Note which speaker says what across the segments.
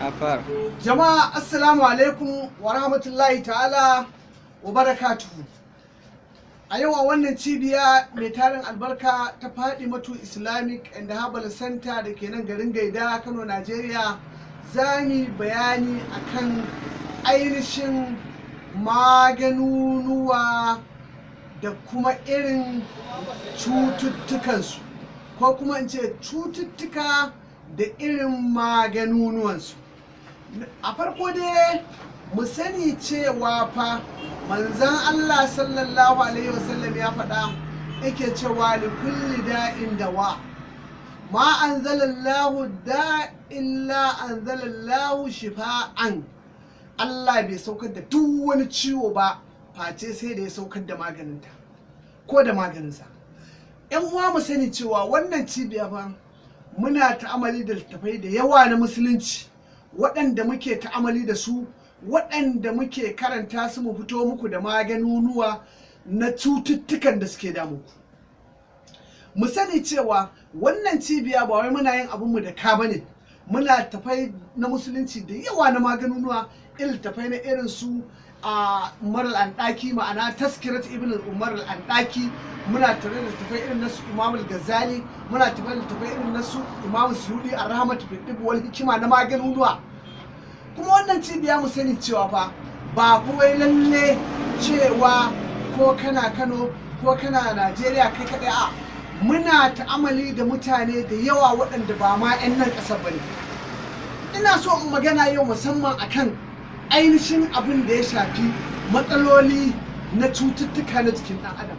Speaker 1: Afar.
Speaker 2: Jama'a assalamu alaikum wa rahmatullahi ta'ala wa barakatuhu. A yau a wannan cibiya mai tarin albarka ta Fadimatu Islamic and Herbal Center da ke nan garin Gaida, Kano, Najeriya, za mu bayani akan ainihin maganunuwa da kuma irin cututtukansu, ko kuma in ce cututtuka da irin maganunuwansu. A farko dai mu sani cewa fa manzan Allah sallallahu alaihi wasallam ya faɗa, yake cewa li kulli da'in dawa, ma anzalallahu da illa anzalallahu shifa'an. Allah bai saukar da duk wani ciwo ba face sai da ya saukar da maganinta ko da maganinsa. Yan uwa mu sani cewa wannan cibiya fa muna ta'amali da littattafai da yawa na musulunci waɗanda muke ta'amali da su, waɗanda muke karanta su mu fito muku da maganunuwa na cututtukan da suke damu ku. Mu sani cewa wannan cibiya ba wai muna yin abinmu da ka bane, muna tafai na musulunci da yawa na maganunuwa, irin tafai na irin su a Umar al-Andaki, ma'ana Taskirat Ibn Umar al-Andaki, muna tare da tafai irin nasu Imam al-Ghazali, muna tafai da tafai irin nasu Imam Suyudi ar-Rahmatu fi Tibb wal Hikima na maganunuwa. Kuma wannan cibiya mu sani cewa fa ba kawai lalle cewa ko kana Kano ko kana Najeriya kai kaɗai, a muna ta'amali da mutane da yawa waɗanda ba ma 'yan nan ƙasar bane. Ina so in magana yau musamman akan ainihin abin da ya shafi matsaloli na cututtuka na jikin ɗan adam.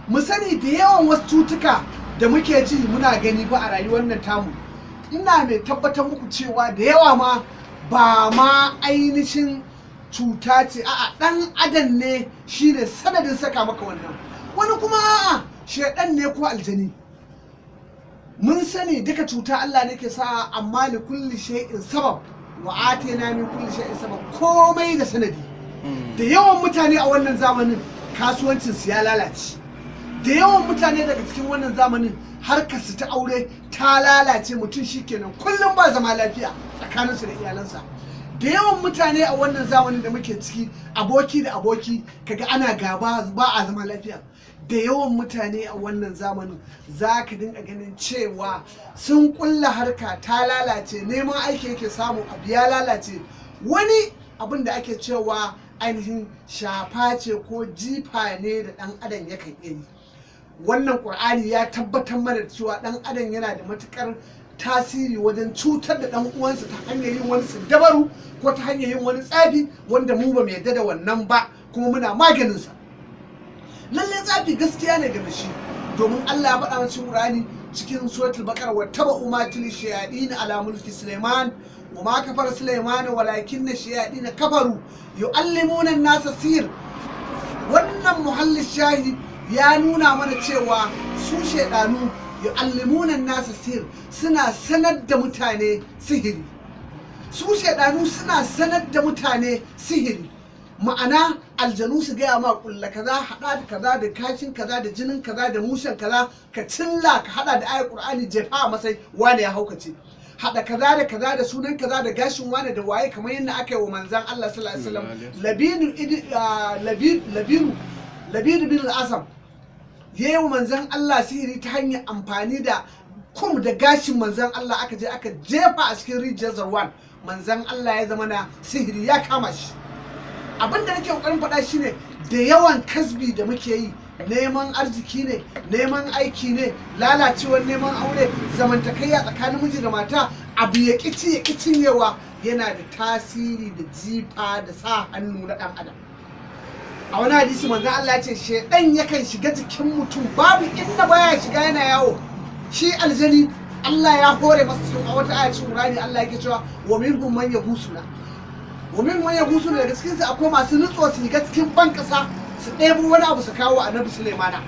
Speaker 2: Mu sani da yawan wasu cutuka da muke ji muna gani ba a rayuwar nan tamu, ina mai tabbatar muku cewa da yawa ma ba ma ainihin cuta ce, a'a ɗan adam ne shine sanadin saka maka wannan, wani kuma a'a shaidan ne ko aljani. Mun sani duka cuta Allah ne ke sa, amma li kulli shay'in sabab wa atina min kulli shay'in sabab, komai da sanadi. Da yawan mutane a wannan zamanin kasuwancin su ya lalace, da yawan mutane daga cikin wannan zamanin harkar su ta aure ta lalace, mutum shikenan kullum ba zama lafiya tsakaninsu da iyalansa. Da yawan mutane a wannan zamanin da muke ciki, aboki da aboki kaga ana gaba, ba a zama lafiya. Da yawan mutane a wannan zamanin za ka dinga ganin cewa sun kulla harka ta lalace, neman aiki yake samu abu ya lalace. Wani abin da ake cewa ainihin shafa ce ko jifa ne da ɗan adam yakan iya yi. Wannan ƙur'ani ya tabbatar mana da cewa ɗan adam yana da matuƙar tasiri wajen cutar da ɗan uwansa ta hanyar yin wani dabaru ko ta hanyar yin wani tsafi wanda mu ba mu yarda da wannan ba, kuma muna maganinsa. Lallai tsafi gaskiya ne game shi, domin Allah ya faɗa cikin Qur'ani cikin suratul Baqara, wa taba'u ma til shayatin ala mulki Sulaiman wa ma kafara Sulaiman walakinna shayatin kafaru yu'allimuna an-nasa sihir. Wannan muhallin shahidi ya nuna mana cewa su shaidanu yu'allimuna an-nasa sihir, suna sanar da mutane sihiri. Su shaidanu suna sanar da mutane sihiri, ma'ana aljanu su gaya ma kulla kaza, hada da kaza, da kashin kaza, da jinin kaza, da mushen kaza, ka cilla ka hada da ayat Qur'ani jefa a masai wane ya haukace, hada kaza da kaza, da sunan kaza, da gashin wane da waye, kamar yadda aka yi wa manzan Allah sallallahu alaihi wasallam. Labinu bin al-Asam yayi wa manzan Allah sihiri ta hanyar amfani da kum da gashin manzan Allah, aka je aka jefa a cikin rijiyar Zarwan. Manzan Allah ya zama na sihiri ya kama shi. Abin da nake kokarin faɗa shine da yawan kasbi da muke yi, neman arziki ne, neman aiki ne, lalacewar neman aure, zamantakayya tsakanin miji da mata, abu ya kici ya cinyewa, yana da tasiri da jifa da sa hannu na ɗan adam. A wani hadisi manzon Allah ya ce shedan yakan shiga jikin mutum, babu inda baya shiga yana yawo. Shi aljani Allah ya hore masa cikin a wata ayatin Qur'ani, Allah yake cewa wa minhum man yahusuna, wa minhum man yahusuna, daga cikin su akwai masu nutso su shiga cikin ban kasa su ɗebo wani abu su kawo Annabi Sulaimana.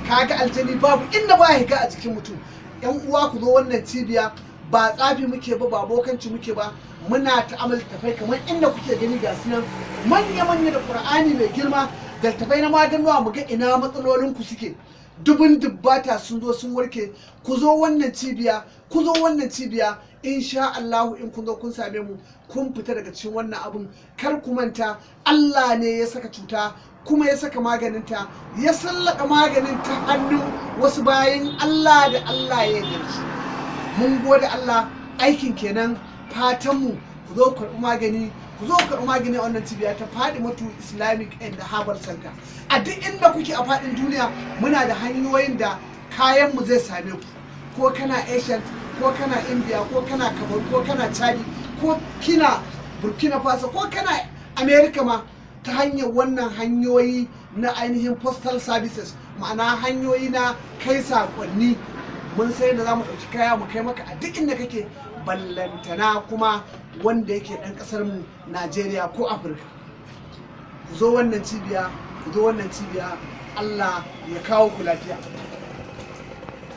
Speaker 2: Kaga aljani babu inda baya shiga a jikin mutum. Yan uwa ku zo wannan cibiya, ba tsafi muke ba, ba bokanci muke ba, muna ta'amal tafai kamar inda kuke gani ga sunan manya-manya da Qur'ani mai girma, da tafai na maganuwa, mu ga ina matsalolin ku suke. dubun dubbata sun zo sun warke. Ku zo wannan cibiya insha Allah in kun zo kun same mu kun fita daga cikin wannan abun. Kar ku manta Allah ne ya saka cuta kuma ya saka maganinta, ya sallaka maganin ta hannun wasu bayan Allah da Allah ya yarda su. Mun gode Allah, aikin kenan. Fatanmu ku zo karɓi magani, ku zo karɓi magani a wannan cibiya ta Fadimatu Islamic and Herbal Center. A duk inda kuke a faɗin duniya muna da hanyoyin da kayanmu zai same ku. Ko kana Asian, ko kana India, ko kana Kamaru, ko kana Chadi, ko kina Burkina Faso, ko kana America ma, ta hanyar wannan hanyoyi na ainihin postal services, ma'ana hanyoyi na kai sakonni. Mun sai da za mu ɗauki kaya mu kai maka a duk inda kake, ballantana kuma wanda yake ɗan ƙasar mu Najeriya ko Afirka. Ku zo wannan cibiya, Allah ya kawo ku lafiya.